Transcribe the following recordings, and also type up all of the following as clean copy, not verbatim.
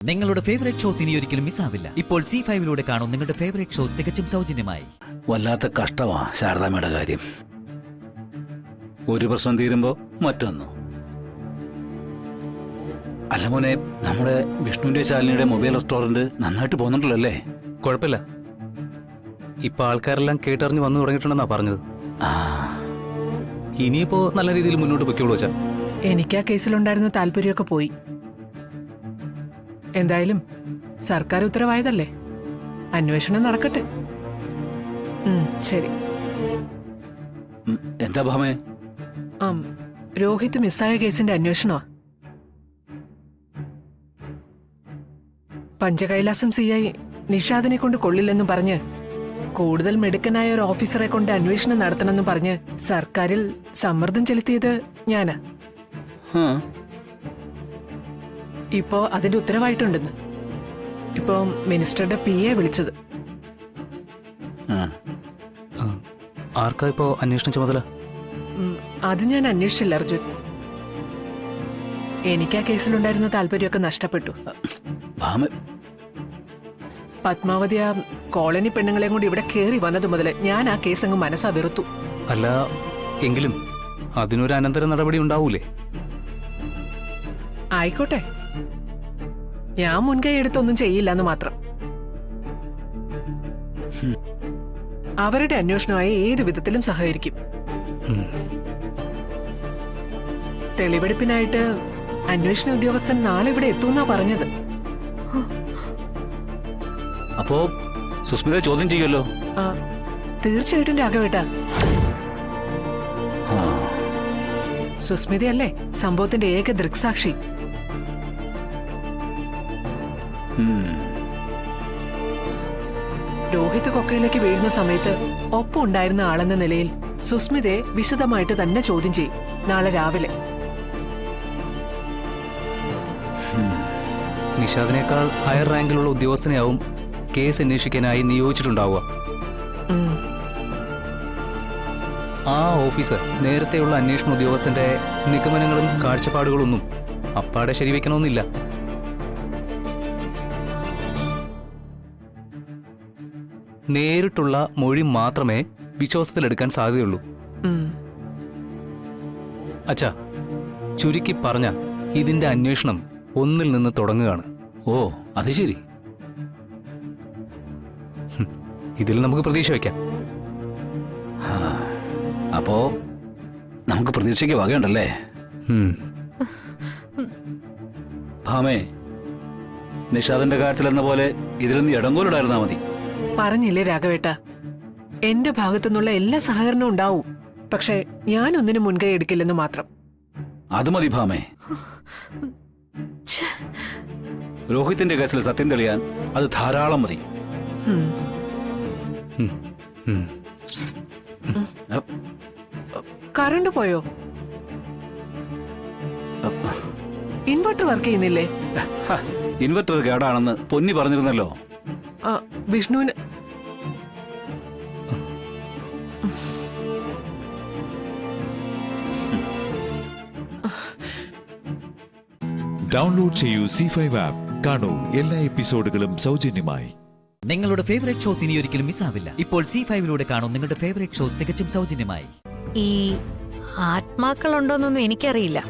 നിങ്ങളുടെ favourite shows ഇനി ഒരിക്കലും മിസ്സാവില്ല. ഇപ്പോൾ C5 കാണും നിങ്ങളുടെ ഫേവറേറ്റ് ഷോ തികച്ചും സൗജന്യമായി. വല്ലാത്ത കഷ്ടമാ ശാരദാമ്മയുടെ കാര്യം. ഒരു പ്രശ്നം തീരുമ്പോ മറ്റൊന്നു. അല്ല മോനെ, നമ്മുടെ വിഷ്ണുവിന്റെ ശാലിനിയുടെ മൊബൈൽ റെസ്റ്റോറന്റ് നന്നായിട്ട് പോകുന്നുണ്ടല്ലോ അല്ലേ? കുഴപ്പമില്ല. ഇപ്പൊ ആൾക്കാരെല്ലാം കേട്ടറിഞ്ഞ് വന്നു തുടങ്ങിയിട്ടുണ്ടെന്നാ പറഞ്ഞത്. ഇനിയിപ്പോ നല്ല രീതിയിൽ മുന്നോട്ട് പൊയ്ക്കോളൂ വെച്ചാ. എനിക്ക് ആ കേസിലുണ്ടായിരുന്ന താല്പര്യമൊക്കെ പോയി. എന്തായാലും സർക്കാർ ഉത്തരവായതല്ലേ, അന്വേഷണം നടക്കട്ടെ. ശരി. എന്താ ഭാമേ? രോഹിത് മിസ്സായ കേസിന്റെ അന്വേഷണമാ. പഞ്ചകൈലാസം CI നിഷാദിനെ കൊണ്ട് കൊള്ളില്ലെന്നും പറഞ്ഞ് കൂടുതൽ മിടുക്കനായ ഒരു ഓഫീസറെ കൊണ്ട് അന്വേഷണം നടത്തണമെന്നും പറഞ്ഞ് സർക്കാരിൽ സമ്മർദ്ദം ചെലുത്തിയത് ഞാനാ. ഇപ്പോ അതിന്റെ ഉത്തരവായിട്ടുണ്ടെന്ന് ഇപ്പോ മിനിസ്റ്ററുടെ PA വിളിച്ചത്. ആർക്കാ ഇപ്പോ അന്വേഷണ ചുമതല? അത് ഞാൻ അന്വേഷിച്ചില്ല അർജുൻ. എനിക്ക് ആ കേസിലുണ്ടായിരുന്ന താല്പര്യമൊക്കെ നഷ്ടപ്പെട്ടു. പത്മാവതി ആ കോളനി പെണ്ണുങ്ങളെയും കൊണ്ട് ഇവിടെ കയറി വന്നത് മുതൽ ഞാൻ ആ കേസ് അങ്ങ് മനസ്സാ വെറുത്തു. അല്ല, എങ്കിലും അതിനൊരു അനന്തര നടപടി ഉണ്ടാവൂലേ? ആയിക്കോട്ടെ, ഞാൻ മുൻകൈ എടുത്തൊന്നും ചെയ്യില്ലെന്ന് മാത്രം. അവരുടെ അന്വേഷണമായി ഏതു വിധത്തിലും സഹകരിക്കും. തെളിവെടുപ്പിനായിട്ട് അന്വേഷണ ഉദ്യോഗസ്ഥൻ നാളെ ഇവിടെ എത്തുന്നാ പറഞ്ഞത്. അപ്പോ സുസ്മിത ചോദ്യം ചെയ്യുമല്ലോ? തീർച്ചയായിട്ടും രാഘവേട്ട. സുസ്മിതയല്ലേ സംഭവത്തിന്റെ ഏക ദൃക്സാക്ഷി. രോഹിത് കൊക്കയിലേക്ക് വീഴുന്ന സമയത്ത് ഒപ്പം ഉണ്ടായിരുന്ന ആളെന്ന നിലയിൽ സുസ്മിതയെ വിശദമായിട്ട് തന്നെ ചോദ്യം ചെയ്യും നാളെ രാവിലെ. നിഷാദിനേക്കാൾ ഹയർ റാങ്കിലുള്ള ഉദ്യോഗസ്ഥനെയാവും കേസ് അന്വേഷിക്കാനായി നിയോഗിച്ചിട്ടുണ്ടാവുക. ആ ഓഫീസർ നേരത്തെയുള്ള അന്വേഷണ ഉദ്യോഗസ്ഥന്റെ നിഗമനങ്ങളും കാഴ്ചപ്പാടുകളൊന്നും അപ്പാടെ ശരിവെക്കണമെന്നില്ല. നേരിട്ടുള്ള മൊഴി മാത്രമേ വിശ്വാസത്തിലെടുക്കാൻ സാധ്യതയുള്ളൂ. അച്ഛാ, ചുരുക്കി പറഞ്ഞ ഇതിന്റെ അന്വേഷണം ഒന്നിൽ നിന്ന് തുടങ്ങുകയാണ്. ഓ, അത് ശരി. ഇതിൽ നമുക്ക് പ്രതീക്ഷ വയ്ക്കാം. അപ്പോ നമുക്ക് പ്രതീക്ഷയ്ക്ക് വകയുണ്ടല്ലേ? ഭാമേ, നിഷാദിന്റെ കാര്യത്തിലെന്ന പോലെ ഇതിലൊന്ന് ഇടങ്കോലിടായിരുന്നാ മതി. പറഞ്ഞില്ലേ രാഘവേട്ട, എന്റെ ഭാഗത്തുനിന്നുള്ള എല്ലാ സഹകരണവും ഉണ്ടാവും. പക്ഷെ ഞാൻ ഒന്നിനും മുൻകൈ എടുക്കില്ലെന്ന് മാത്രം. അത് മതി ഭാമേ. രോഹിത്തിന്റെ കേസിൽ സത്യം തെളിയാൻ അത് ധാരാളം മതി. കറണ്ട് പോയോ? ഇൻവെർട്ടർ വർക്ക് ചെയ്യുന്നില്ലേ? ഇൻവെർട്ടർ കേടാണെന്ന് പൊന്നി പറഞ്ഞിരുന്നല്ലോ. വിഷ്ണുവിന് ഡൗൺലോഡ് ചെയ്യൂ C5 ആപ്പ്. കാണൂ എല്ലാ എപ്പിസോഡുകളും സൗജന്യമായി. നിങ്ങളുടെ ഫേവറേറ്റ് ഷോസ് ഇനി ഒരിക്കലും മിസ്സാവില്ല. ഇപ്പോൾ C5 കാണും നിങ്ങളുടെ ഫേവറേറ്റ് ഷോ തികച്ചും സൗജന്യമായി. ഈ ആത്മാക്കളുണ്ടോന്നൊന്നും എനിക്കറിയില്ല.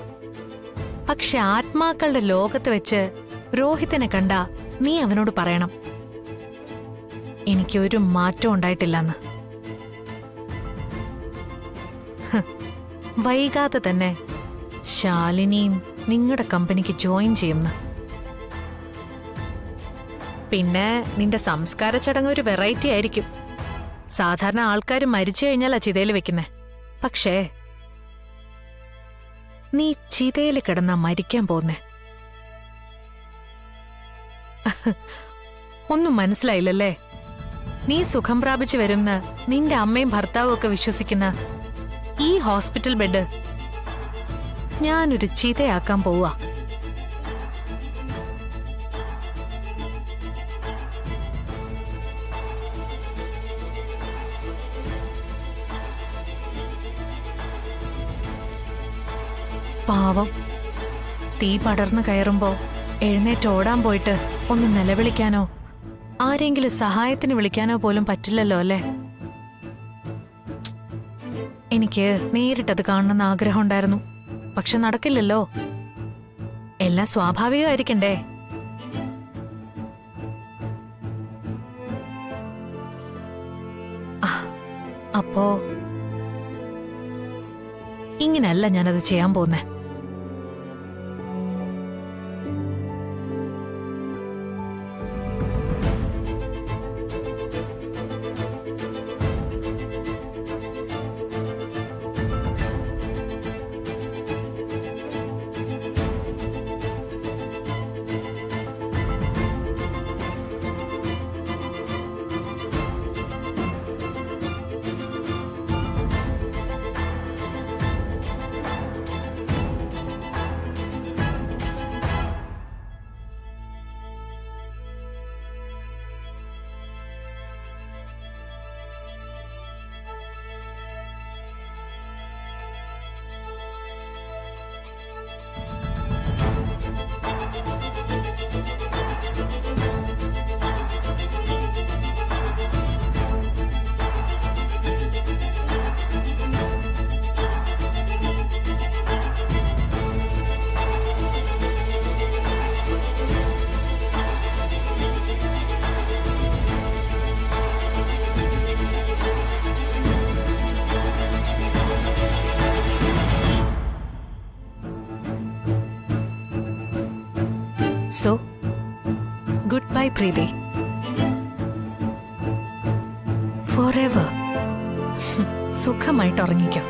പക്ഷെ ആത്മാക്കളുടെ ലോകത്ത് വെച്ച് രോഹിത്തിനെ കണ്ട നീ അവനോട് പറയണം, എനിക്കൊരു മാറ്റം ഉണ്ടായിട്ടില്ലെന്ന്. വൈകാതെ തന്നെ ശാലിനിയും നിങ്ങളുടെ കമ്പനിക്ക് ജോയിൻ ചെയ്യുന്നു. പിന്നെ നിന്റെ സംസ്കാര ചടങ്ങ് ഒരു വെറൈറ്റി ആയിരിക്കും. സാധാരണ ആൾക്കാർ മരിച്ചു കഴിഞ്ഞാലാ ചിതയിൽ വെക്കുന്നേ. പക്ഷേ നീ ചിതയിൽ കിടന്നാ മരിക്കാൻ പോന്നേ. ഒന്നും മനസ്സിലായില്ലല്ലേ? നീ സുഖം പ്രാപിച്ചു വരുന്ന നിന്റെ അമ്മയും ഭർത്താവും ഒക്കെ വിശ്വസിക്കുന്ന ഈ ഹോസ്പിറ്റൽ ബെഡ് ഞാനൊരു ചിതയാക്കാൻ പോവാ. പാവം, തീ പടർന്നു കയറുമ്പോ എഴുന്നേറ്റ് ഓടാൻ പോയിട്ട് ഒന്ന് നിലവിളിക്കാനോ ആരെങ്കിലും സഹായത്തിന് വിളിക്കാനോ പോലും പറ്റില്ലല്ലോ അല്ലേ? എനിക്ക് നേരിട്ടത് കാണണമെന്ന് ആഗ്രഹം ഉണ്ടായിരുന്നു. പക്ഷെ നടക്കില്ലല്ലോ. എല്ലാം സ്വാഭാവികമായിരിക്കണ്ടേ? അപ്പോ ഇങ്ങനെയല്ല ഞാനത് ചെയ്യാൻ പോന്നേ. So, goodbye, Preeti. Forever. സുഖമായിട്ട് ഉറങ്ങിക്കോ.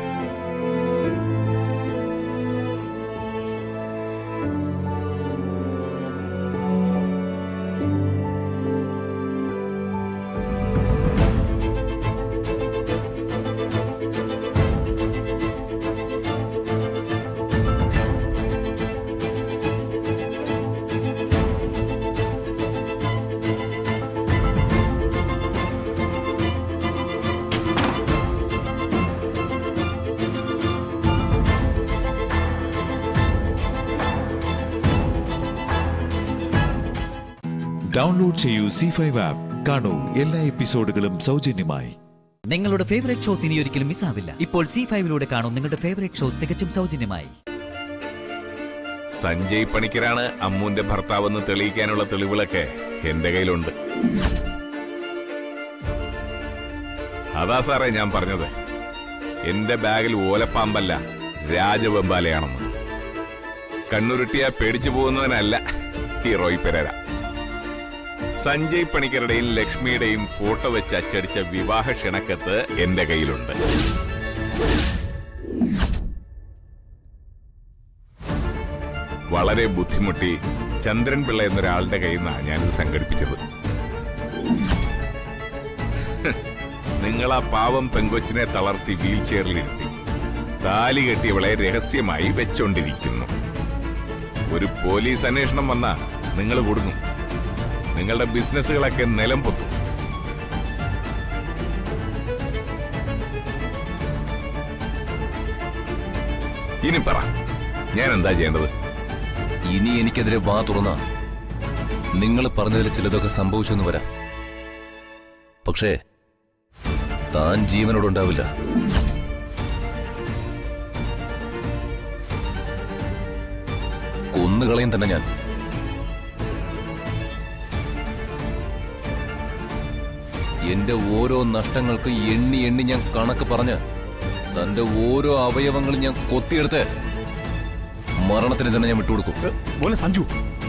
ഡൗൺലോഡ് ചെയ്യൂ C5 ആപ്പ്. കാണൂ എല്ലാ എപ്പിസോഡുകളും സൗജന്യമായി. നിങ്ങളുടെ ഫേവറേറ്റ് ഷോസ് ഇനി ഒരിക്കലും മിസ്സാവില്ല. ഇപ്പോൾ C5ലൂടെ കാണൂ നിങ്ങളുടെ ഫേവറേറ്റ് ഷോ തികച്ചും സൗജന്യമായി. സഞ്ജയ് പണിക്കരാണ് അമ്മുവിന്റെ ഭർത്താവെന്ന് തെളിയിക്കാനുള്ള തെളിവുകളൊക്കെ എന്റെ കയ്യിലുണ്ട്. അതാ സാറേ ഞാൻ പറഞ്ഞത്, എന്റെ ബാഗിൽ ഓലപ്പാമ്പല്ല രാജവെമ്പാലയാണെന്ന്. കണ്ണുരുട്ടിയാ പേടിച്ചു പോകുന്നവനല്ല ഈ റോയ് പെരേര. സഞ്ജയ് പണിക്കരുടെയും ലക്ഷ്മിയുടെയും ഫോട്ടോ വെച്ച് അച്ചടിച്ച വിവാഹ ക്ഷണക്കത്ത് എന്റെ കയ്യിലുണ്ട്. വളരെ ബുദ്ധിമുട്ടി ചന്ദ്രൻ പിള്ള എന്നൊരാളുടെ കയ്യിൽ നിന്നാണ് ഞാനിത് സംഘടിപ്പിച്ചത്. നിങ്ങൾ ആ പാവം പെങ്കൊച്ചിനെ തളർത്തി വീൽ ചെയറിലിരുത്തി താലി കെട്ടിയവളെ രഹസ്യമായി വെച്ചോണ്ടിരിക്കുന്നു. ഒരു പോലീസ് അന്വേഷണം വന്നാ നിങ്ങൾ കൊടുങ്ങും. നിങ്ങളുടെ ബിസിനസ്സുകളൊക്കെ നിലം പൊത്തും. ഇനി പറ, ഞാൻ എന്താ ചെയ്യേണ്ടത്? ഇനി എനിക്കെതിരെ വാ തുറന്ന നിങ്ങൾ പറഞ്ഞതിൽ ചിലതൊക്കെ സംഭവിച്ചെന്ന് വരാം. പക്ഷേ താൻ ജീവനോടുണ്ടാവില്ല. കൊന്നുകളയും തന്നെ ഞാൻ. എന്റെ ഓരോ നഷ്ടങ്ങൾക്ക് എണ്ണി എണ്ണി ഞാൻ കണക്ക് പറഞ്ഞ് തന്റെ ഓരോ അവയവങ്ങളും ഞാൻ കൊത്തിയെടുത്ത് മരണത്തിന് തന്നെ ഞാൻ വിട്ടുകൊടുക്കും. മോനെ സഞ്ജു,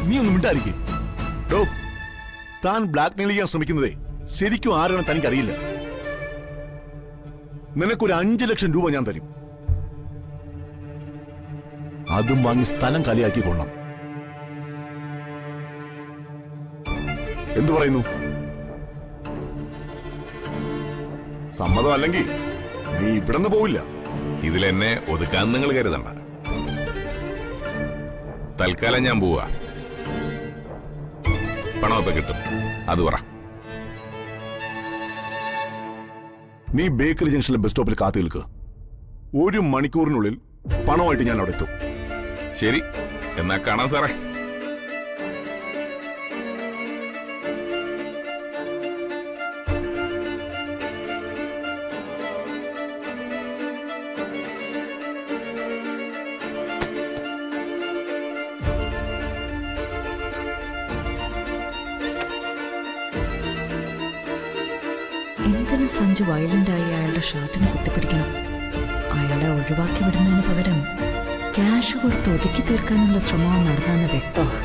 നീ ഒന്നും മിണ്ടായിരിക്കും. താൻ ബ്ലാക്ക് മെയിൽ ചെയ്യാൻ ശ്രമിക്കുന്നതേ ശരിക്കും ആരാണ് തനിക്കറിയില്ല. നിനക്കൊരു 5 ലക്ഷം രൂപ ഞാൻ തരും. അതും വാങ്ങി സ്ഥലം കാലിയാക്കി കൊള്ളാം. എന്തു പറയുന്നു? സമ്മതം അല്ലെങ്കിൽ നീ ഇവിടുന്ന് പോവില്ല. ഇതിലെന്നെ ഒതുക്കാൻ നിങ്ങൾ കരുതണ്ട. തൽക്കാലം ഞാൻ പോവാ. പണമൊക്കെ കിട്ടും, അത് പറ. നീ ബേക്കറി ജംഗ്ഷനിലെ ബസ് സ്റ്റോപ്പിൽ കാത്തു നിൽക്കുക. 1 മണിക്കൂറിനുള്ളിൽ പണമായിട്ട് ഞാൻ അവിടെ എത്തും. ശരി, എന്നാ കാണാം സാറേ. എന്തിന് സഞ്ജു വയലന്റായി അയാളുടെ ഷർട്ടിന് കുത്തിപ്പിടിക്കണം? അയാളെ ഒഴിവാക്കി വിടുന്നതിന് പകരം ക്യാഷ് കൊടുത്ത് ഒതുക്കി തീർക്കാനുള്ള ശ്രമവും നടന്നെന്ന് വ്യക്തമാണ്.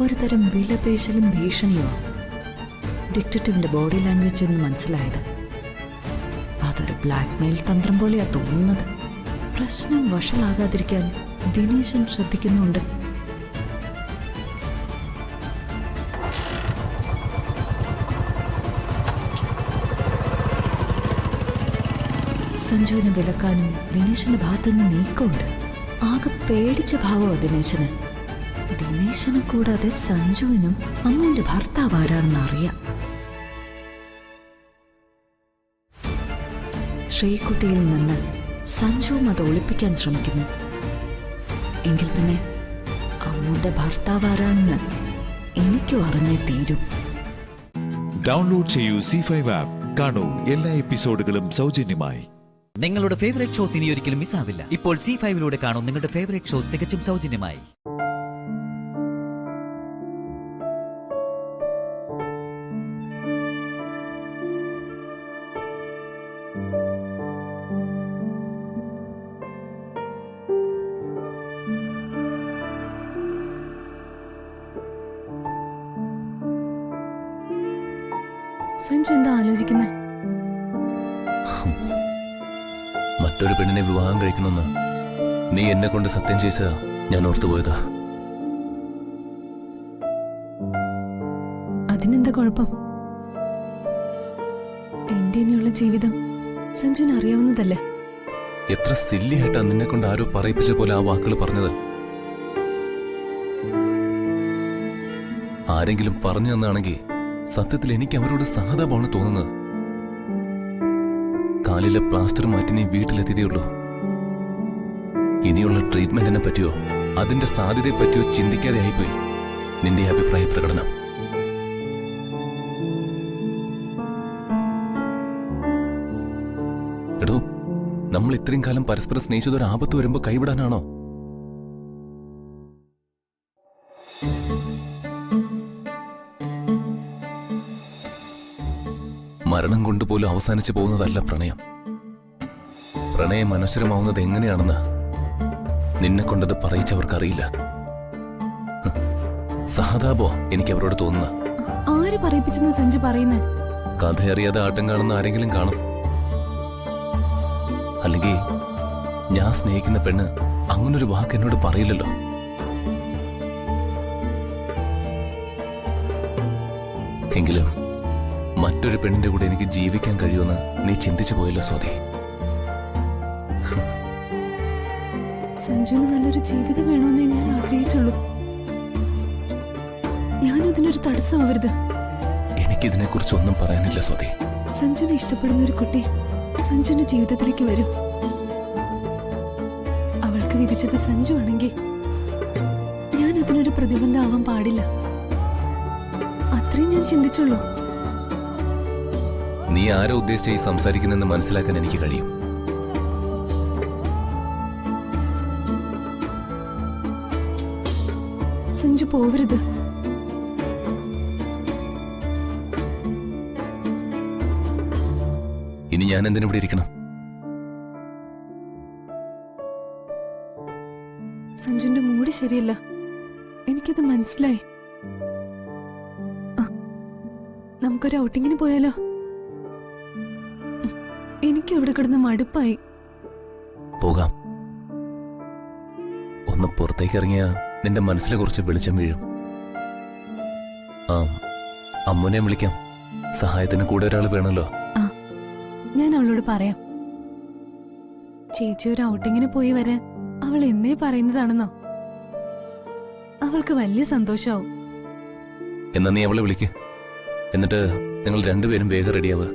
ഒരുതരം വിലപേശലും ഭീഷണിയോ ഡിറ്റക്റ്റീവിന്റെ ബോഡി ലാംഗ്വേജിൽ നിന്ന് മനസ്സിലായത്. അതൊരു ബ്ലാക്ക്മെയിൽ തന്ത്രം പോലെയാ തോന്നുന്നത്. പ്രശ്നം വഷളാകാതിരിക്കാൻ ദിനേശൻ ശ്രദ്ധിക്കുന്നുണ്ട്. സഞ്ജുവിനെ വിലക്കാനും ദിനേശന്റെ ഭാഗത്തുനിന്ന് നീക്കമുണ്ട്. ആകെ പേടിച്ച ഭാവമാ ദിനേശന്. ദിനേശനെ കൂടാതെ സഞ്ജുവിനും അമ്മുവിന്റെ ഭർത്താവ് ആരാണെന്ന് അറിയാം. ശ്രീകുട്ടിയിൽ നിന്ന് സഞ്ജുവും അത് ഒളിപ്പിക്കാൻ ശ്രമിക്കുന്നു. എങ്കിൽ പിന്നെ അമ്മുവിന്റെ ഭർത്താവ് ആരാണെന്ന് എനിക്കും അറിഞ്ഞേ തീരൂ. ഡൗൺലോഡ് ചെയ്യൂ C5 ആപ്പ്. കാണൂ എല്ലാ എപ്പിസോഡുകളും സൗജന്യമായി. നിങ്ങളുടെ ഫേവറേറ്റ് ഷോസ് ഇനി ഒരിക്കലും മിസ്സാവില്ല. ഇപ്പോൾ C5 കാണൂ നിങ്ങളുടെ ഫേവറേറ്റ് ഷോ തികച്ചും സൗജന്യമായി. സഞ്ജു എന്താ ആലോചിക്കുന്നത്? മറ്റൊരു പെണ്ണിനെ വിവാഹം കഴിക്കണമെന്ന് നീ എന്നെ കൊണ്ട് സത്യം ചെയ്ത ഞാൻ ഓർത്തുപോയതാ. അതിനെന്താ കുഴപ്പം? എന്റെ ഇനിയുള്ള ജീവിതം സഞ്ജുവിന് അറിയാവുന്നതല്ലേ? എത്ര സില്ലിയായിട്ടാ നിന്നെ കൊണ്ട് ആരോ പറയിപ്പിച്ച പോലെ ആ വാക്കുകൾ പറഞ്ഞത്. ആരെങ്കിലും പറഞ്ഞു തന്നാണെങ്കിൽ സത്യത്തിൽ എനിക്ക് അവരോട് സഹതാപമാണ് തോന്നുന്നത്. കാലിലെ പ്ലാസ്റ്റർ മാറ്റി നീ വീട്ടിലെത്തിയതേ ഉള്ളൂ. ഇനിയുള്ള ട്രീറ്റ്മെന്റിനെ പറ്റിയോ അതിന്റെ സാധ്യതയെ പറ്റിയോ ചിന്തിക്കാതെ ആയിപ്പോയി നിന്റെ അഭിപ്രായ പ്രകടനം. എടോ, നമ്മൾ ഇത്രയും കാലം പരസ്പരം സ്നേഹിച്ചതൊരു ആപത്ത് വരുമ്പോ കൈവിടാനാണോ? മരണം കൊണ്ടുപോലും അവസാനിച്ചു പോകുന്നതല്ല പ്രണയം. പ്രണയം അനശ്വരമാവുന്നത് എങ്ങനെയാണെന്ന് നിന്നെ കൊണ്ടത് പറയിച്ചവർക്കറിയില്ല. സഹതാപോ എനിക്ക് അവരോട് തോന്നുന്ന. ആര് പറയിപ്പിച്ചെന്ന് സഞ്ജു പറയുന്നേ? കഥയറിയാതെ ആട്ടം കാണുന്ന ആരെങ്കിലും കാണും. അല്ലെങ്കിൽ ഞാൻ സ്നേഹിക്കുന്ന പെണ്ണ് അങ്ങനൊരു വാക്ക് എന്നോട് പറയില്ലല്ലോ. എങ്കിലും മറ്റൊരു പെണ്ണിന്റെ കൂടെ എനിക്ക് ജീവിക്കാൻ കഴിയുമെന്ന് നീ ചിന്തിച്ചു പോയല്ലോ സ്വാതി. സഞ്ജുവിന് നല്ലൊരു ജീവിതം വേണമെന്നേ ഞാൻ ആഗ്രഹിച്ചുള്ളൂ. ഞാൻ അതിനൊരു തടസ്സമാവരുത്. എനിക്കിതിനെ കുറിച്ച് ഒന്നും പറയാനില്ല സ്വാതി. സഞ്ജുവിനെ ഇഷ്ടപ്പെടുന്ന ഒരു കുട്ടി സഞ്ജുവിന്റെ ജീവിതത്തിലേക്ക് വരും. അവൾക്ക് വിധിച്ചത് സഞ്ജു ആണെങ്കിൽ ഞാൻ അതിനൊരു പ്രതിബന്ധം ആവാൻ പാടില്ല. അത്രയും ഞാൻ ചിന്തിച്ചുള്ളൂ. നീ ആരോ ഉദ്ദേശിച്ചായി സംസാരിക്കുന്നെന്ന് മനസ്സിലാക്കാൻ എനിക്ക് കഴിയും. സഞ്ജു പോവരുത്. ഇനി ഞാൻ എന്തിനിവിടെ ഇരിക്കണം? സഞ്ജുന്റെ മൂഡ് ശരിയല്ല, എനിക്കത് മനസ്സിലായി. നമുക്കൊരു ഔട്ടിങ്ങിന് പോയാലോ? എനിക്ക് അവിടെ കിടന്ന് മടുപ്പായി. പോകാം. ഒന്ന് പുറത്തേക്ക് ഇറങ്ങിയ നിന്റെ മനസ്സിലെ കുറച്ച് വെളിച്ചം വീഴും. അമ്മുനെ വിളിക്കാം. സഹായത്തിന് കൂടെ ഒരാൾ വേണമല്ലോ. ഞാൻ അവളോട് പറയാം. ചേച്ചി ഒരു ഔട്ടിങ്ങിന് പോയി വരാൻ അവൾ എന്നേ പറയുന്നതാണെന്നോ? അവൾക്ക് വലിയ സന്തോഷാവും. എന്നാ നീ അവളെ വിളിക്ക്. എന്നിട്ട് നിങ്ങൾ രണ്ടുപേരും വേഗം റെഡിയാവുക.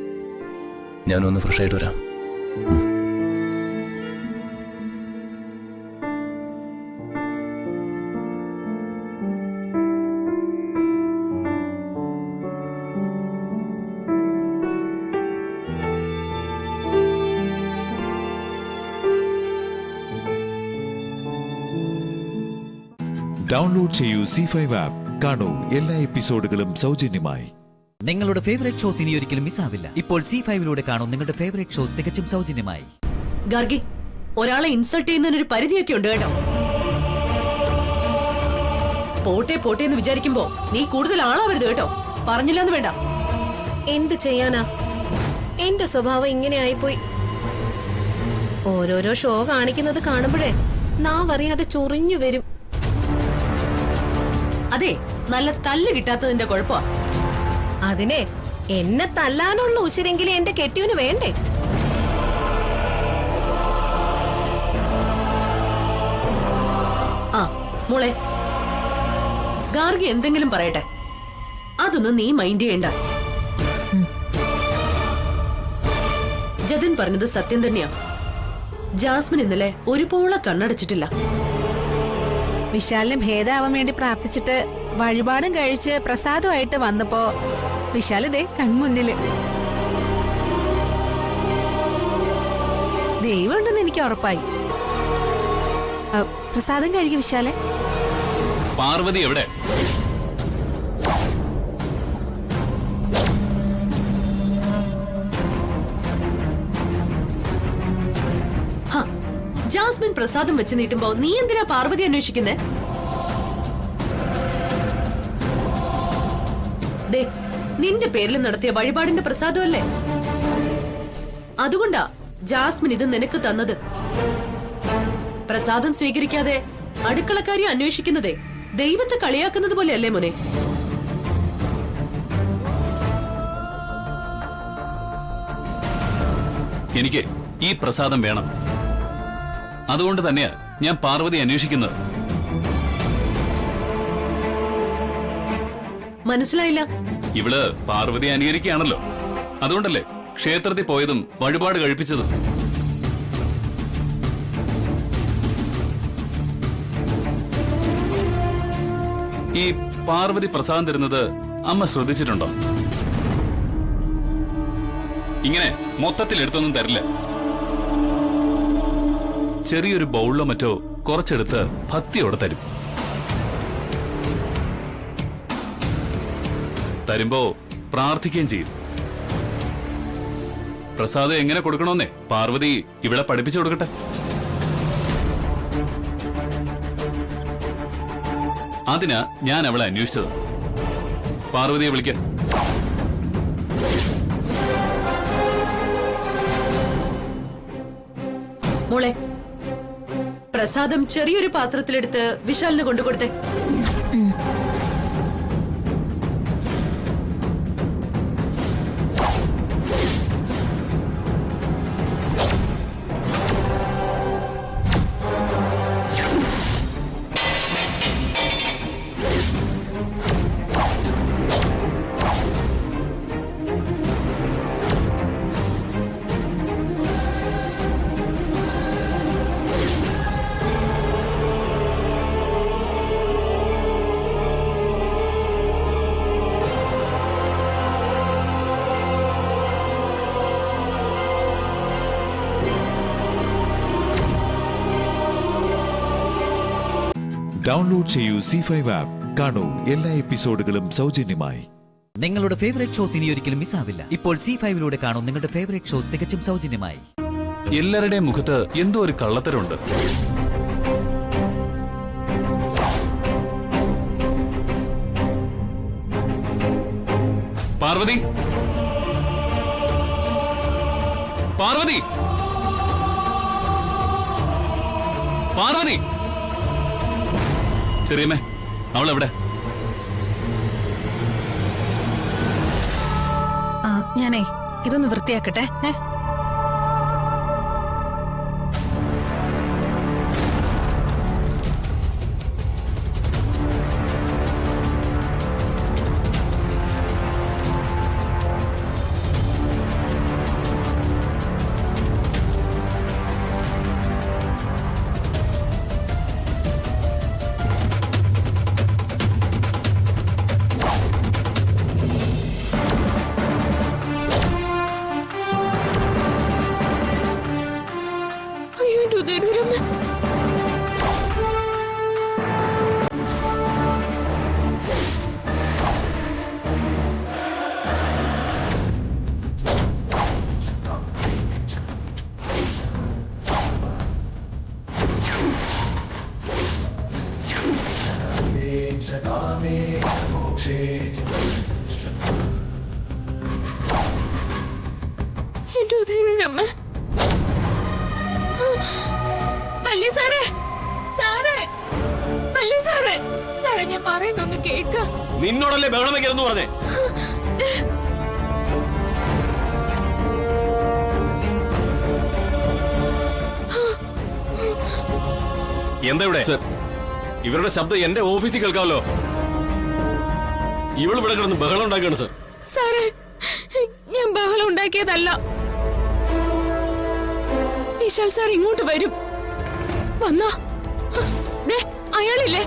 ഞാനൊന്ന് ഫ്രഷ് ആയിട്ട് വരാം. ഡൗൺലോഡ് ചെയ്യൂ C5 ആപ്പ്. കാണൂ എല്ലാ എപ്പിസോഡുകളും സൗജന്യമായി. നിങ്ങളുടെ ഫേവറേറ്റ് ഷോസ് ഇനി ഒരിക്കലും മിസ്സാവില്ല. ഇപ്പോൾ C5ലൂടെ കാണൂ നിങ്ങളുടെ ഫേവറേറ്റ് ഷോ തികച്ചും സൗജന്യമായി. ഗാർഗി, ഒരാളെ ഇൻസൾട്ട് ചെയ്യുന്നതിനൊരു പരിധിയൊക്കെ ഉണ്ട് കേട്ടോ. പോട്ടെ പോട്ടെ എന്ന് വിചാരിക്കുമ്പോ നീ കൂടുതൽ ആളാവരുത് കേട്ടോ. പറഞ്ഞില്ലെന്ന് വേണ്ട. എന്ത് ചെയ്യാനാ, എന്റെ സ്വഭാവം ഇങ്ങനെ ആയിപ്പോയി. ഓരോരോ ഷോ കാണിക്കുന്നത് കാണുമ്പോഴേ നാവറിയാതെ ചൊറിഞ്ഞു വരും. അതെ, നല്ല തല്ല് കിട്ടാത്തതിന്റെ കുഴപ്പമാ. അതിനെ എന്നെ തല്ലാനുള്ള ഉശിരെങ്കിലും എന്റെ കെട്ടിയവന് വേണ്ടേ? ആ മോളെ, ഗാർഗി എന്തെങ്കിലും പറയട്ടെ, അതൊന്നും നീ മൈൻഡ് ചെയ്യണ്ട. ജതൻ പറഞ്ഞത് സത്യം തന്നെയാ. ജാസ്മിൻ ഇന്നലെ ഒരുപോലെ കണ്ണടച്ചിട്ടില്ല. വിശാലിന് ഭേദാവാൻ വേണ്ടി പ്രാർത്ഥിച്ചിട്ട് വഴിപാടും കഴിച്ച് പ്രസാദമായിട്ട് വന്നപ്പോ വിശാല് ദേ കൺമുന്നില്. ദൈവമുണ്ടെന്ന് എനിക്ക് ഉറപ്പായി. പ്രസാദം കഴിക്കും വിശാലെ. പാർവതി എവിടെ? ജാസ്മിൻ പ്രസാദം വെച്ച് നീട്ടുമ്പോ നീ എന്തിനാ പാർവതി അന്വേഷിക്കുന്നേ? ദേ, നിന്റെ പേരിൽ നടത്തിയ വഴിപാടിന്റെ പ്രസാദമല്ലേ? അതുകൊണ്ടാ ജാസ്മിൻ ഇത് നിനക്ക് തന്നത്. പ്രസാദം സ്വീകരിക്കാതെ അടുക്കളക്കാരി അന്വേഷിക്കുന്നതേ ദൈവത്തെ കളിയാക്കുന്നത് പോലെയല്ലേ മോനെ? എനിക്ക് ഈ പ്രസാദം വേണം. അതുകൊണ്ട് തന്നെയാ ഞാൻ പാർവതി അന്വേഷിക്കുന്നത്. മനസ്സിലായില്ല? ഇവള് പാർവതി അനുകരിക്കുകയാണല്ലോ. അതുകൊണ്ടല്ലേ ക്ഷേത്രത്തിൽ പോയതും വഴിപാട് കഴിപ്പിച്ചതും. ഈ പാർവതി പ്രസാദം തരുന്നത് അമ്മ ശ്രദ്ധിച്ചിട്ടുണ്ടോ? ഇങ്ങനെ മൊത്തത്തിൽ എടുത്തൊന്നും തരില്ല. ചെറിയൊരു ബൗളിലോ മറ്റോ കുറച്ചെടുത്ത് ഭക്തിയോടെ തരും. തരുമ്പോ പ്രാർത്ഥിക്കുകയും ചെയ്യും. പ്രസാദം എങ്ങനെ കൊടുക്കണമെന്നേ പാർവതി ഇവിടെ പഠിപ്പിച്ചു കൊടുക്കട്ടെ. അതിനാ ഞാൻ അവളെ അന്വേഷിച്ചത്. പാർവതിയെ വിളിക്ക. മോളെ, പ്രസാദം ചെറിയൊരു പാത്രത്തിലെടുത്ത് വിശാലിന് കൊണ്ടുകൊടുത്തേ. ഡൗൺലോഡ് ചെയ്യൂ C5 ആപ്പ്. കാണൂ എല്ലാ എപ്പിസോഡുകളും സൗജന്യമായി. നിങ്ങളുടെ ഫേവറേറ്റ് ഷോസ് ഇനി ഒരിക്കലും മിസ്സാവില്ല. ഇപ്പോൾ C5ലൂടെ കാണൂ നിങ്ങളുടെ ഫേവറേറ്റ് ഷോ തികച്ചും സൗജന്യമായി. എല്ലാവരുടെയും മുഖത്ത് എന്തോ ഒരു കള്ളത്തരമുണ്ട്. പാർവതി, പാർവതി, പാർവതി. ചെറിയമ്മേ, അവളെവിടെ? ഞാനേ ഇതൊന്ന് വൃത്തിയാക്കട്ടെ. എന്റെ ദൈവമേ. മല്ലി സാറേ, സാറേ, മല്ലി സാറേ, സാറേ ഞാൻ പറയുന്നൊന്ന് കേക്ക. നിന്നോടല്ലേ ബഹളം വെക്കരുതെന്ന് പറഞ്ഞേ? എന്താ ഇവിടെ? ഇവരുടെ ശബ്ദം എന്റെ ഓഫീസിൽ കേൾക്കാമല്ലോ. ഇവൾ ഇവിടെ കിടന്ന് ബഹളം ഉണ്ടാക്കുകയാണ് സർ. സാറേ, ഞാൻ ബഹളം ഉണ്ടാക്കിയതല്ല. വിശാൽ സാർ ഇങ്ങോട്ട് വരും. വന്നാ അയാളില്ലേ,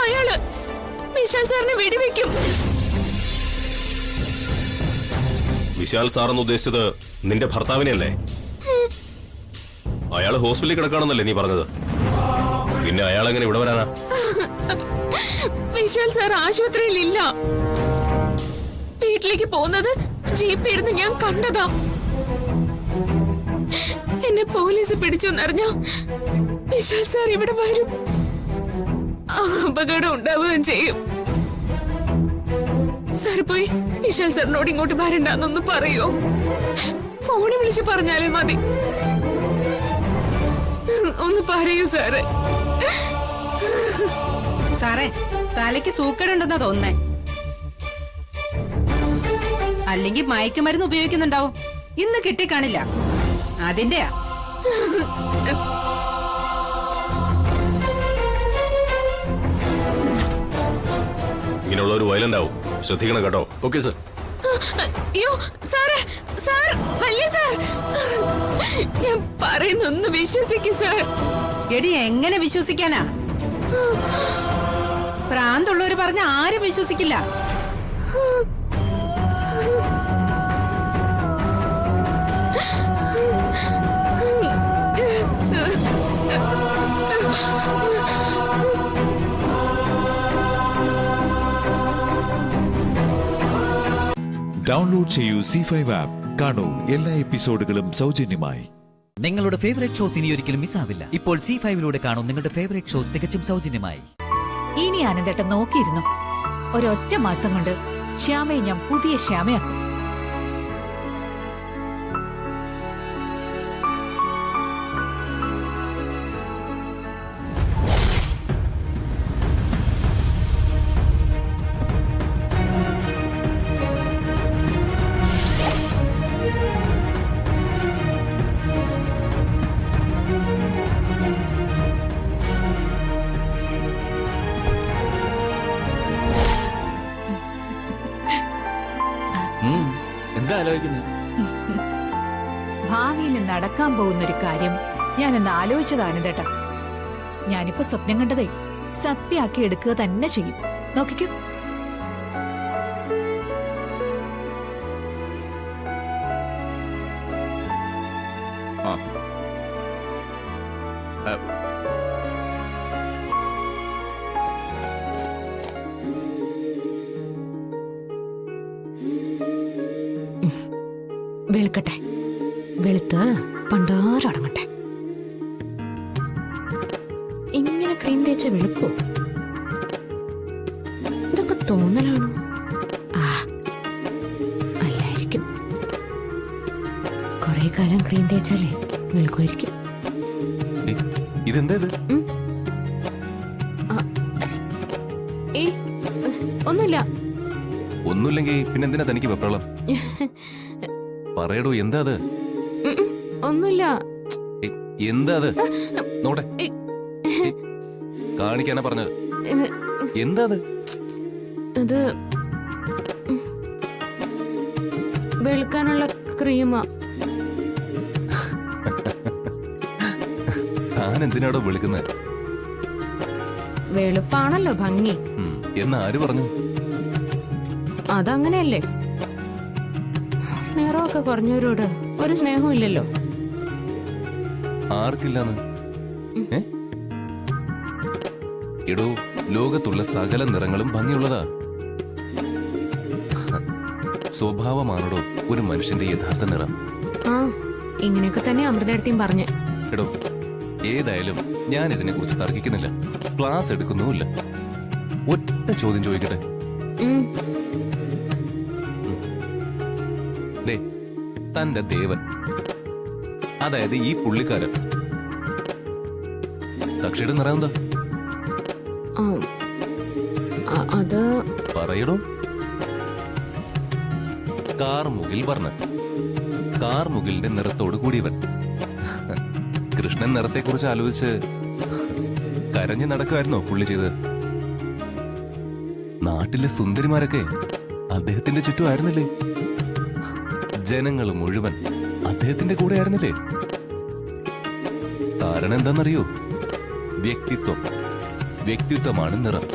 അയാള് വിശാൽ സാറിനെ വെടിവെക്കും. വിശാൽ സാറെന്ന് ഉദ്ദേശിച്ചത് നിന്റെ ഭർത്താവിനെയല്ലേ? അയാള് ഹോസ്പിറ്റലിൽ കിടക്കാണെന്നല്ലേ നീ പറഞ്ഞത്? പിന്നെ അയാൾ എങ്ങനെ ഇവിടെ വരാനാ? വിശാൽ സാർ ആശുപത്രിയിൽ ഇല്ല. വീട്ടിലേക്ക് പോകുന്നത് ജീപ്പ് ഇരുന്ന് ഞാൻ കണ്ടതാ. എന്നെ പോലീസ് പിടിച്ചെന്നറിഞ്ഞ വിശാൽ സാർ ഇവിടെ വരും. അപകടം ഉണ്ടാവുകയും ചെയ്യും. സാർ പോയി വിശാൽ സാറിനോട് ഇങ്ങോട്ട് വരണ്ടെന്നൊന്ന് പറയോ? ഫോണിൽ വിളിച്ച് പറഞ്ഞാലേ മതി. ഒന്ന് പറയൂ സാറേ. സാറേ, തലയ്ക്ക് സൂക്കേടുണ്ടെന്നാ തോന്നുന്നേ. അല്ലെങ്കിൽ മയക്കുമരുന്ന് ഉപയോഗിക്കുന്നുണ്ടാവും. ഇന്ന് കിട്ടിക്കാണില്ല, അതിന്റെയാ. ഇങ്ങനെയുള്ള ഒരു വയലന്റ് ആവും, ശ്രദ്ധിക്കണം കേട്ടോ. Okay sir. അയ്യോ സാറേ, സാർ, വലിയ സാർ, ഞാൻ പറയുന്നൊന്ന് വിശ്വസിക്കൂ സാർ. എടി, എങ്ങനെ വിശ്വസിക്കാനാ? പ്രാന്തുള്ളവര് പറഞ്ഞ ആരും വിശ്വസിക്കില്ല. ഡൗൺലോഡ് ചെയ്യൂ C5 ആപ്പ്. കാണൂ എല്ലാ എപ്പിസോഡുകളും സൗജന്യമായി. നിങ്ങളുടെ ഫേവറേറ്റ് ഷോസ് ഇനി ഒരിക്കലും മിസ്സാവില്ല. ഇപ്പോൾ C5ലൂടെ കാണൂ നിങ്ങളുടെ ഫേവറേറ്റ് ഷോ തികച്ചും സൗജന്യമായി. ഇനി ആനന്ദേട്ടൻ നോക്കിയിരുന്നു. ഒരൊറ്റ മാസം കൊണ്ട് ശ്യാമയെ ഞാൻ പുതിയ ശ്യാമയാക്കും. എന്താ ആലോചിക്കുന്നത്? ഭാവിയിൽ നടക്കാൻ പോകുന്നൊരു കാര്യം ഞാനെന്ന് ആലോചിച്ചതാണ് ചേട്ടാ. ഞാനിപ്പോ സ്വപ്നം കണ്ടതേ സത്യാക്കി എടുക്കുക തന്നെ ചെയ്യും. നോക്കിക്കോ. വെളുക്കട്ടെ, വെളുത്ത് പണ്ടാരടങ്ങട്ടെ. ഇങ്ങനെ ക്രീം തേച്ച വെളുക്കോ? ഇതൊക്കെ തോന്നലാണോ? അല്ലായിരിക്കും. കൊറേ കാലം ക്രീം തേച്ചാലേ വെളുക്കുമായിരിക്കും. ഇതെന്താ? ഒന്നുമില്ല. ഒന്നുമില്ലെങ്കിൽ പിന്നെന്തിനാ തനിക്ക് വെപ്രളം? പറയടോ, എന്താ അത്? ഒന്നുമില്ല. എന്താ അത്? നോട്ടെ, കാണിക്കാനാ പറഞ്ഞത്. എന്താ അത്? അത് വെളുക്കാനുള്ള ക്രീമാ. താൻ എന്തിനാടോ വെളുക്കുന്നത്? വെളുപ്പാണല്ലോ ഭംഗി. എന്ന് ആര് പറഞ്ഞു? അതങ്ങനെയല്ലേ. നിറമൊക്കെ കുറഞ്ഞവരോട് ഒരു സ്നേഹവും ഇല്ലല്ലോ. ആർക്കില്ലാന്ന്? എടോ, ലോകത്തുള്ള സകല നിറങ്ങളും ഭംഗിയുള്ളതാ. സ്വഭാവമാണോ ഒരു മനുഷ്യന്റെ യഥാർത്ഥ നിറം? ആ, ഇങ്ങനെയൊക്കെ തന്നെ അമൃതേടത്തിയും പറഞ്ഞ്. എടോ, ഏതായാലും ഞാൻ ഇതിനെ കുറിച്ച് തർക്കിക്കുന്നില്ല, ക്ലാസ് എടുക്കുന്നുമില്ല. ഒറ്റ ചോദ്യം ചോദിക്കട്ടെ. ദേ, തന്റെ ദേവൻ, അതായത് ഈ പുള്ളിക്കാരൻ, കക്ഷിയുടെ നിറം എന്താ? അത് പറയടോ. കാർമുകിൽ വർണ്ണ, കാർമുകിലിന്റെ നിറത്തോട് കൂടിയവൻ. കൃഷ്ണൻ നിറത്തെക്കുറിച്ച് ആലോചിച്ച് കരഞ്ഞു നടക്കുമായിരുന്നോ പുള്ളി ചെയ്ത്? നാട്ടിലെ സുന്ദരിമാരൊക്കെ അദ്ദേഹത്തിന്റെ ചുറ്റും ആയിരുന്നില്ലേ? ജനങ്ങൾ മുഴുവൻ അദ്ദേഹത്തിന്റെ കൂടെ ആയിരുന്നില്ലേ? കാരണം എന്താണെന്നറിയോ? വ്യക്തിത്വം. വ്യക്തിത്വമാണ് നിറം,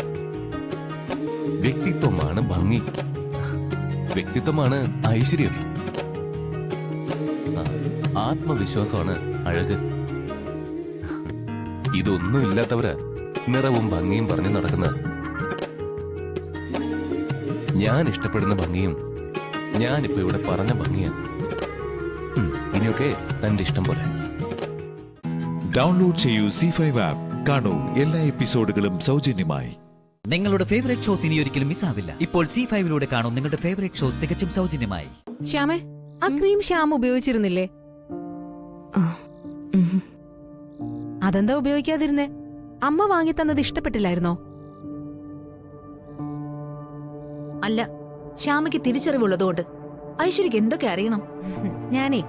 വ്യക്തിത്വമാണ് ഭംഗി, വ്യക്തിത്വമാണ് ഐശ്വര്യം, ആത്മവിശ്വാസമാണ് അഴക്. ഇതൊന്നും ഇല്ലാത്തവര് നിറവും ഭംഗിയും പറഞ്ഞു നടക്കുന്നത്. ഞാൻ ഇഷ്ടപ്പെടുന്ന ഭംഗിയും ഞാനിപ്പോ ഇവിടെ പറഞ്ഞ ഭംഗിയാണ്. ഇനിയൊക്കെ തന്റെ ഇഷ്ടം പോലെ. ഡൗൺലോഡ് ചെയ്യൂ C5 ആപ്പ്. കാണൂ എല്ലാ എപ്പിസോഡുകളും സൗജന്യമായി. നിങ്ങളുടെ ഫേവറേറ്റ് ഷോസ് ഇനി ഒരിക്കലും മിസ്സാവില്ല. ഇപ്പോൾ C5 കാണൂ നിങ്ങളുടെ ഫേവറേറ്റ് ഷോ തികച്ചും സൗജന്യമായി. ശ്യാമേ, ആ ക്രീം ശ്യാം ഉപയോഗിച്ചിരുന്നില്ലേ? അതെന്താ ഉപയോഗിക്കാതിരുന്നേ? അമ്മ വാങ്ങി തന്നത് ഇഷ്ടപ്പെട്ടില്ലായിരുന്നോ? അല്ല, ശ്യാമയ്ക്ക് തിരിച്ചറിവുള്ളതുകൊണ്ട് ഐശ്വര്യക്ക് എന്തൊക്കെ അറിയണം? ഞാനേ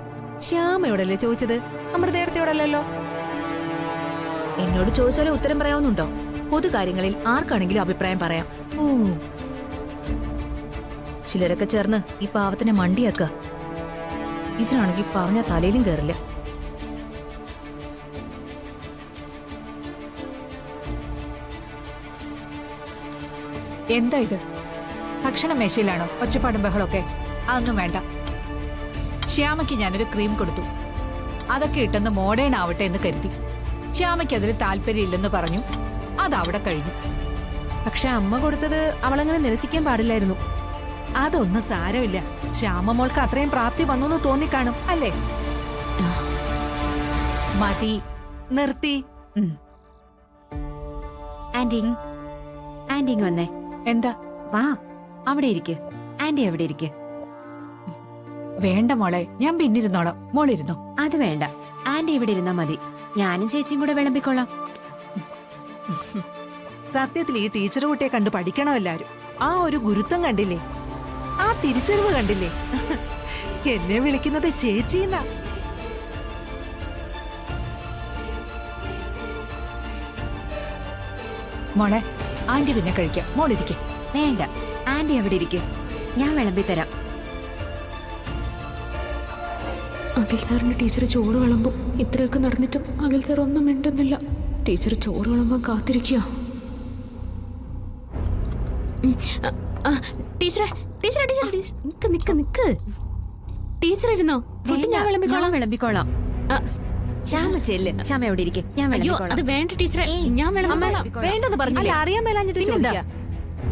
ശ്യാമയോടല്ലേ ചോദിച്ചത്, അമൃതേടത്തോടല്ലോ. എന്നോട് ചോദിച്ചാലും ഉത്തരം പറയാവുന്നുണ്ടോ? പൊതു കാര്യങ്ങളിൽ ആർക്കാണെങ്കിലും അഭിപ്രായം പറയാം. ചിലരൊക്കെ ചേർന്ന് ഈ പാവത്തിനെ മണ്ടിയാക്ക. ഇതിനാണെങ്കിൽ പറഞ്ഞ തലയിലും കേറില്ല. എന്താ ഇത്? ഭക്ഷണ മേശയിലാണോ ഒച്ചപ്പാടും ബഹളമൊക്കെ? അതൊന്നും വേണ്ട. ശ്യാമയ്ക്ക് ഞാനൊരു ക്രീം കൊടുത്തു. അതൊക്കെ ഇട്ടെന്ന് മോഡേൺ ആവട്ടെ എന്ന് കരുതി. ശ്യാമയ്ക്ക് അതിൽ താല്പര്യമില്ലെന്ന് പറഞ്ഞു. അതവിടെ കഴിഞ്ഞു. പക്ഷെ അമ്മ കൊടുത്തത് അവളങ്ങനെ നിരസിക്കാൻ പാടില്ലായിരുന്നു. അതൊന്നും സാരമില്ല. ശ്യാമ മോൾക്ക് അത്രയും പ്രാപ്തി വന്നു തോന്നിക്കാണും അല്ലേ? മതി, നിർത്തി. ആന്റി വന്നേ. എന്താ? വാ, അവിടെ ഇരിക്ക്. ആന്റി എവിടെ ഇരിക്ക്. വേണ്ട മോളെ, ഞാൻ പിന്നിരുന്നോളാം. മോളിരുന്നോ. അത് വേണ്ട, ആന്റി ഇവിടെ ഇരുന്നാ മതി. ഞാനും ചേച്ചിയും കൂടെ വിളമ്പിക്കൊള്ളാം. സത്യത്തിൽ ഈ ടീച്ചർ കുട്ടിയെ കണ്ടു പഠിക്കണം എല്ലാരും. ആ ഒരു ഗുരുത്വം കണ്ടില്ലേ? ആ തിരിച്ചറിവ് കണ്ടില്ലേ? എന്നെ വിളിക്കുന്നത് ചേച്ചിന്നാ. മോളെ, ആന്റി പിന്നെ കഴിക്കാം. മോളിരിക്കെ. വേണ്ട, ആന്റി എവിടെ ഇരിക്ക്. ഞാൻ വിളമ്പി തരാം. അഖിൽ സാറിന്റെ ടീച്ചർ ചോറ് വിളമ്പും. ഇത്രയൊക്കെ നടന്നിട്ടും അഖിൽ സാർ ഒന്നും മിണ്ടുന്നില്ല. ടീച്ചർ ചോറ് വിളമ്പാൻ കാത്തിരിക്കുക. ടീച്ചറെ, ടീച്ചറെ, ടീച്ചർ, നിക്ക് നിക്ക് നിക്ക്. ടീച്ചർ ഇരുന്നോ? ഞാൻ വിളമ്പിക്കോളാം. ശ്യാമ ചെല്ല്. ശ്യാമ എവിടെ ഇരിക്കെ. ഞാൻ വിളമ്പിക്കോളാം. അത് വേണ്ട ടീച്ചറെ, ഞാൻ വിളമ്പിക്കോളാം. വേണ്ടെന്ന് പറഞ്ഞില്ല. അറിയാൻ മേലാഞ്ഞിട്ട്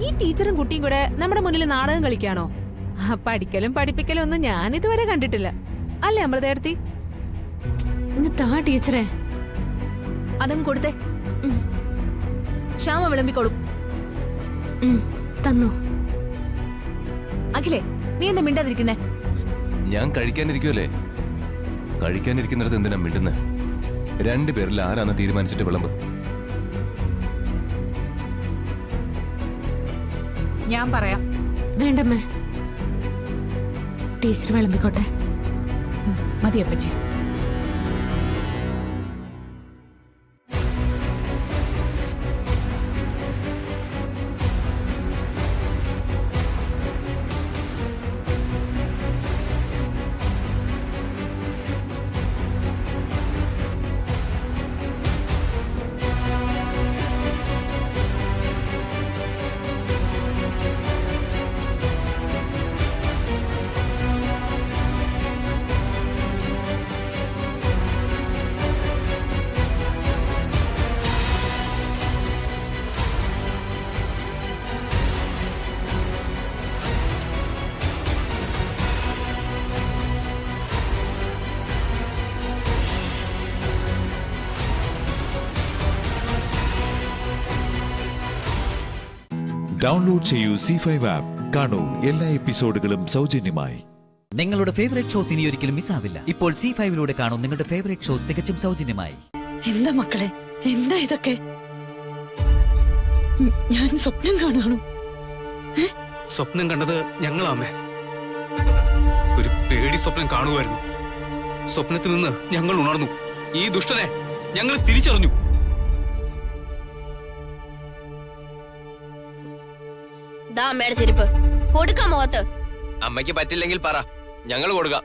ഈ ടീച്ചറും കുട്ടിയും കൂടെ നമ്മുടെ മുന്നിൽ നാടകം കളിക്കാണോ? പഠിക്കലും പഠിപ്പിക്കലും ഒന്നും ഞാൻ ഇതുവരെ കണ്ടിട്ടില്ല. അല്ലേ അമൃതേടത്തി? താ ടീച്ചറെ. അതും കൊടുത്തേ. ശ്യാമ വിളമ്പിക്കോളും. തന്നോ. അഖിലേ, നീ എന്താ മിണ്ടാതിരിക്കുന്നേ? ഞാൻ കഴിക്കാനിരിക്കുമല്ലേ. കഴിക്കാനിരിക്കുന്നിടത്ത് എന്തിനാ മിണ്ടുന്നേ? രണ്ടുപേരിൽ ആരാന്ന് തീരുമാനിച്ചിട്ട് വിളമ്പ്. ഞാൻ പറയാം. വേണ്ടമ്മേ, ടീച്ചർ വിളമ്പിക്കോട്ടെ. മതിയപ്പച്ചി. ഡൗൺലോഡ് ചെയ്യൂ C5 ആപ്പ്. കാണൂ എല്ലാ എപ്പിസോഡുകളും സൗജന്യമായി. നിങ്ങളുടെ ഫേവറേറ്റ് ഷോസ് ഇനി ഒരിക്കലും മിസ്സാവില്ല. ഇപ്പോൾ C5ലൂടെ കാണൂ നിങ്ങളുടെ ഫേവറേറ്റ് ഷോ തികച്ചും സൗജന്യമായി. എന്താ മക്കളെ, എന്താ ഇതൊക്കെ? ഞാൻ സ്വപ്നം കാണുകയാണോ? സ്വപ്നം കണ്ടത് ഞങ്ങളാമേ. ഒരു പേടി സ്വപ്നം കാണുമായിരുന്നു. സ്വപ്നത്തിൽ നിന്ന് ഞങ്ങൾ ഉണർന്നു. ഈ ദുഷ്ടനെ ഞങ്ങൾ തിരിച്ചറിഞ്ഞു. അമ്മയുടെ ചെരുപ്പ് കൊടുക്കാം മുഖത്ത്. അമ്മയ്ക്ക് പറ്റില്ലെങ്കിൽ പറ, ഞങ്ങൾ കൊടുക്കാം.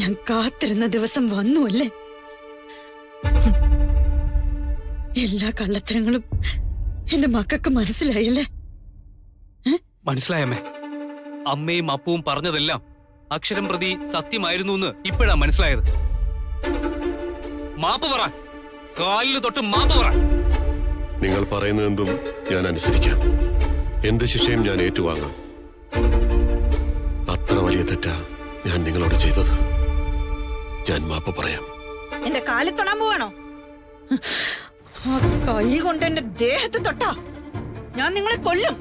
ഞാൻ കാത്തിരുന്ന ദിവസം വന്നു അല്ലേ? എല്ലാ കള്ളത്തരങ്ങളും എന്റെ മക്കൾക്ക് മനസ്സിലായല്ലേ? മനസ്സിലായമ്മേ. അമ്മയും അപ്പവും പറഞ്ഞതെല്ലാം അക്ഷരം പ്രതി സത്യമായിരുന്നു എന്ന് ഇപ്പോഴാ മനസ്സിലായത്. മാപ്പ് പറ, കാലിന് തൊട്ട് മാപ്പ് പറ. നിങ്ങൾ പറയുന്നതെന്തും ഞാൻ അനുസരിക്കാം. എന്ത് ശിക്ഷയും ഞാൻ ഏറ്റുവാങ്ങാം. അത്ര വലിയ തെറ്റാ ഞാൻ നിങ്ങളോട് ചെയ്തത്. ഞാൻ മാപ്പ് പറയാം. എന്റെ കാലിൽ തൊടാൻ പോവാണോ? ആ കൈ കൊണ്ട് എന്റെ ദേഹത്ത് തൊട്ടാ ഞാൻ നിങ്ങളെ കൊല്ലും.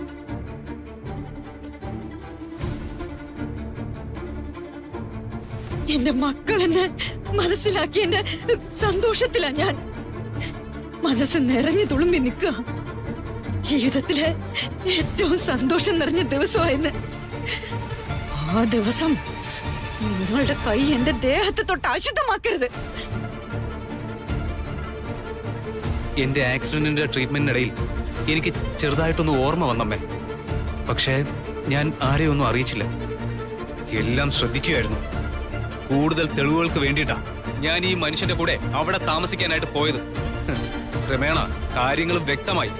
എന്റെ മക്കൾ എന്നെ മനസ്സിലാക്കിയതിന്റെ സന്തോഷത്തിലാ ഞാൻ. മനസ്സ് നിറഞ്ഞു തുളുമ്പി നിൽക്കുക. ജീവിതത്തിലെ ഏറ്റവും സന്തോഷം നിറഞ്ഞ ദിവസമായിരുന്നു ആ ദിവസം. നിങ്ങളുടെ കൈ എന്റെ ദേഹത്ത് തൊട്ട് അശുദ്ധമാക്കരുത്. എന്റെ ആക്സിഡന്റിന്റെ ട്രീറ്റ്മെന്റിനിടയിൽ എനിക്ക് ചെറുതായിട്ടൊന്ന് ഓർമ്മ വന്നമ്മേ. പക്ഷേ ഞാൻ ആരെയൊന്നും അറിയിച്ചില്ല. എല്ലാം ശ്രദ്ധിക്കുകയായിരുന്നു. കൂടുതൽ തെളിവുകൾക്ക് വേണ്ടിയിട്ടാ ഞാൻ ഈ മനുഷ്യന്റെ കൂടെ അവിടെ താമസിക്കാനായിട്ട് പോയത്. ക്രമേണ കാര്യങ്ങളും വ്യക്തമായി.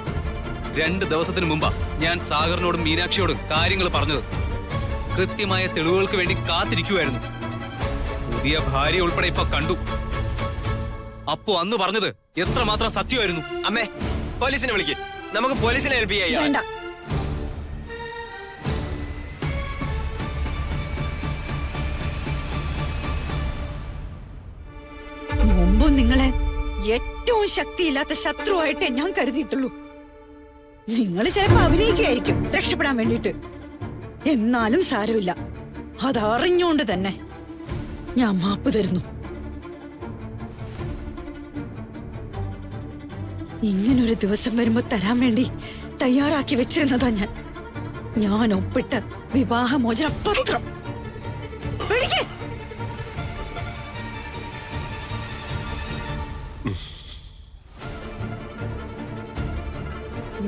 2 ദിവസത്തിന് മുമ്പാ ഞാൻ സാഗറിനോടും മീനാക്ഷിയോടും കാര്യങ്ങൾ പറഞ്ഞത്. കൃത്യമായ തെളിവുകൾക്ക് വേണ്ടി കാത്തിരിക്കുമായിരുന്നു. പുതിയ ഭാര്യ ഉൾപ്പെടെ ഇപ്പൊ കണ്ടു. അപ്പോ അന്ന് പറഞ്ഞത് എത്രമാത്രം സത്യമായിരുന്നു. അമ്മേ, പോലീസിനെ വിളിക്ക്. നമുക്ക് പോലീസിനെ ഏൽപ്പിക്കാം. മുമ്പും നിങ്ങളെ ഏറ്റവും ശക്തിയില്ലാത്ത ശത്രുവായിട്ടേ ഞാൻ കരുതിയിട്ടുള്ളൂ. നിങ്ങൾ ചിലപ്പോ അഭിനയിക്കുകയായിരിക്കും രക്ഷപ്പെടാൻ വേണ്ടിയിട്ട്. എന്നാലും സാരമില്ല. അതറിഞ്ഞുകൊണ്ട് തന്നെ ഞാൻ മാപ്പ് തരുന്നു. ഇങ്ങനൊരു ദിവസം വരുമ്പോ തരാൻ വേണ്ടി തയ്യാറാക്കി വെച്ചിരുന്നതാ ഞാൻ ഒപ്പിട്ട വിവാഹമോചന പത്രം.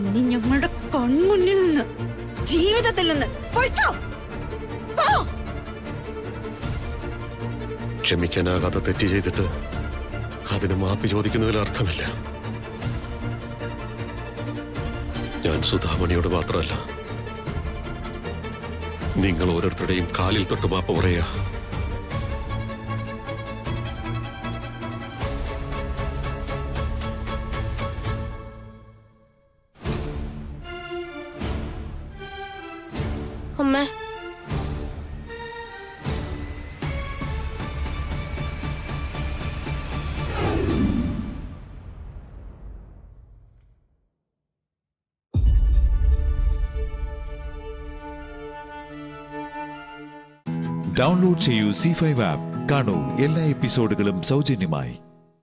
ഇനി ഞങ്ങളുടെ കൺമുന്നിൽ നിന്ന്, ജീവിതത്തിൽ നിന്ന് പോയിട്ടോ. ക്ഷമിക്കാനാകാത്ത തെറ്റ് ചെയ്തിട്ട് അതിന് മാപ്പ് ചോദിക്കുന്നതിൽ അർത്ഥമില്ല. ഞാൻ സുധാമണിയോട് മാത്രമല്ല, നിങ്ങൾ ഓരോരുത്തരുടെയും കാലിൽ തൊട്ട് മാപ്പ് പറയാ. അമ്മ, ഡൗൺലോഡ് ചെയ്യൂ C5 ആപ്പ്. കാണൂ എല്ലാ എപ്പിസോഡുകളും സൗജന്യമായി.